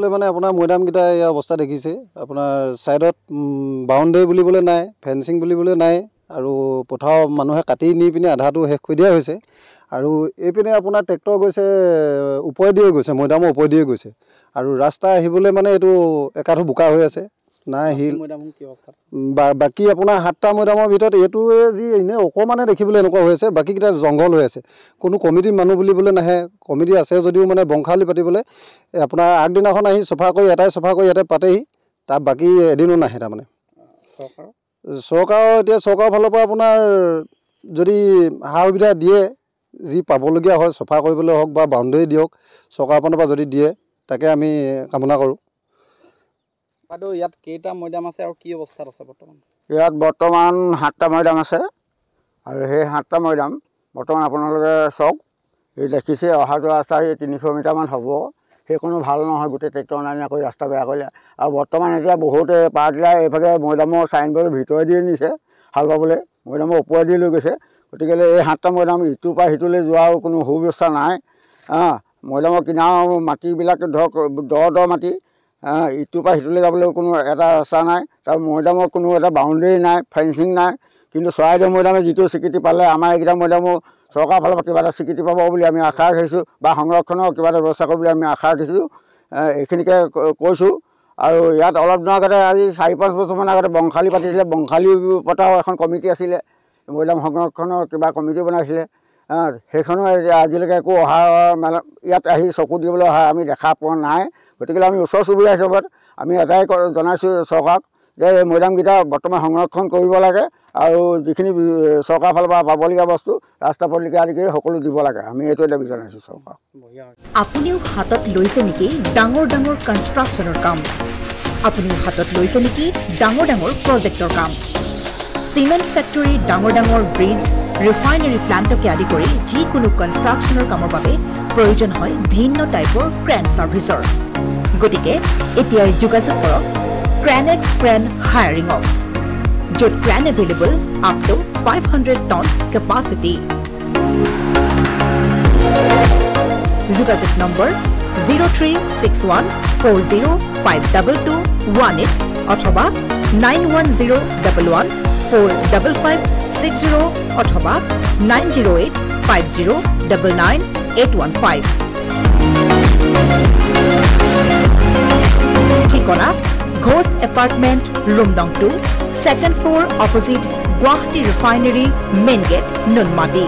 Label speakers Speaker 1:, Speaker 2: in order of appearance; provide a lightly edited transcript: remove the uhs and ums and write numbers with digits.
Speaker 1: মানে আপোনাৰ মৈদামকেইটা এই অৱস্থা দেখিছে আপোনাৰ সাইডত বাউণ্ডাৰী বুলিবলৈ নাই ফেন্সিং বুলিবলৈ নাই আৰু পথাৰ মানুহে কাটি নি পিনে আধাটো শেষ কৰি দিয়া হৈছে আৰু এইপিনে আপোনাৰ ট্ৰেক্টৰ গৈছে ওপৰেদিয়ে গৈছে মৈদামৰ ওপৰেদিয়ে গৈছে আৰু ৰাস্তা আহিবলৈ মানে এইটো একাঠো বোকা হৈ আছে নাই হিল বাকি আপোনাৰ 7টা মৈদামৰ ভিতৰত এইটোৱে যি এনে অকমানে দেখিবলৈ এনেকুৱা হৈ আছে বাকিকেইটা জংঘল হৈ আছে কোনো কমিটি মানুহ বুলিবলৈ নাহে কমিটি আছে যদিও মানে বংশালী পাতিবলৈ আপোনাৰ আগদিনাখন আহি চফা কৰি এটাই চফা কৰি ইয়াতে পাতেহি তাৰ বাকি এদিনো নাহে তাৰমানে চৰকাৰৰ এতিয়া চৰকাৰৰ ফালৰ পৰা আপোনাৰ যদি সা সুবিধা দিয়ে যি পাবলগীয়া হয় চফা কৰিবলৈ হওক বা বাউণ্ডাৰী দিয়ক চৰকাৰৰ ফালৰ পৰা যদি দিয়ে তাকে আমি কামনা কৰোঁ
Speaker 2: বাইদেউ ইয়াত কেইটা মৈদাম আছে আৰু কি অৱস্থাত আছে বৰ্তমান
Speaker 3: ইয়াত বৰ্তমান 7টা মৈদাম আছে আৰু সেই 7টা মৈদাম বৰ্তমান আপোনালোকে চাওক এই দেখিছে অহা যোৱা ৰাস্তা এই 300 মিটাৰমান হ'ব সেইকোনো ভাল নহয় গোটেই ট্ৰেক্টৰ নাইনা কৰি ৰাস্তা বেয়া কৰিলে আৰু বৰ্তমান এতিয়া বহুতে পাৰ্টিলাই এইভাগে মৈদামৰ চাইনবোৰ্ডৰ ভিতৰেদিয়ে নিছে হাল বাবলৈ মৈদামৰ ওপৰেদি লৈ গৈছে গতিকে এই 7টা মৈদাম ইটোৰ পৰা সিটোলৈ যোৱাৰ কোনো সুব্যৱস্থা নাই মৈদামৰ কিনাৰৰ মাটিবিলাক ধৰক দ মাটি ইটোৰ পৰা সিটোলৈ যাবলৈ কোনো এটা ৰাস্তা নাই তাৰ মৈদামৰ কোনো এটা বাউণ্ডেৰী নাই ফেন্সিং নাই কিন্তু চৰাইদেউ মৈদামে যিটো স্বীকৃতি পালে আমাৰ এইকেইটা মৈদামো চৰকাৰৰ ফালৰ পৰা কিবা এটা স্বীকৃতি পাব বুলি আমি আশা ৰাখিছোঁ বা সংৰক্ষণৰ কিবা এটা ব্যৱস্থা কৰিব বুলি আমি আশা ৰাখিছোঁ এইখিনিকে কৈছোঁ আৰু ইয়াত অলপ দিনৰ আগতে আজি 4-5 বছৰমান আগতে বংশালী পাতিছিলে বংশালী পতাও এখন কমিটি আছিলে মৈদাম সংৰক্ষণৰ কিবা কমিটি বনাইছিলে সেইখনো আজিলৈকে একো অহা মানে ইয়াত আহি চকু দিবলৈ অহা আমি দেখা পোৱা নাই গতিকে আমি ওচৰ চুবুৰীয়া হিচাপত আমি এটাই জনাইছোঁ চৰকাৰক যে এই মৈদামকেইটা বৰ্তমান সংৰক্ষণ কৰিব লাগে আৰু যিখিনি চৰকাৰৰ ফালৰ পৰা পাবলগীয়া বস্তু ৰাস্তা পদূলিকে আদি কৰি সকলো দিব লাগে আমি এইটো দাবী জনাইছোঁ চৰকাৰক
Speaker 4: আপুনিও হাতত লৈছে নেকি ডাঙৰ ডাঙৰ কনষ্ট্ৰাকশ্যনৰ কাম আপুনিও হাতত লৈছে নেকি ডাঙৰ ডাঙৰ প্ৰজেক্টৰ কাম সিমেন্ট ফেক্টৰী ডাঙৰ ডাঙৰ ব্ৰিজ ৰিফাইনাৰী প্লাণ্টকে আদি কৰি যিকোনো কনষ্ট্ৰাকশ্যনৰ কামৰ বাবে প্ৰয়োজন হয় ভিন্ন টাইপৰ ক্ৰেন ছাৰ্ভিচৰ গতিকে এতিয়া যোগাযোগ কৰক ক্ৰেনেক্স ক্ৰেন হায়াৰিঙক য'ত crane available up to 500 tons capacity যোগাযোগ নম্বৰ 0361405218 অথবা 9101145560 অথবা 9085099815 ঠিকনা ঘোষ এপাৰ্টমেণ্ট ৰুম নং 2 2nd floor opposite Guwahati Refinery main gate Nunmati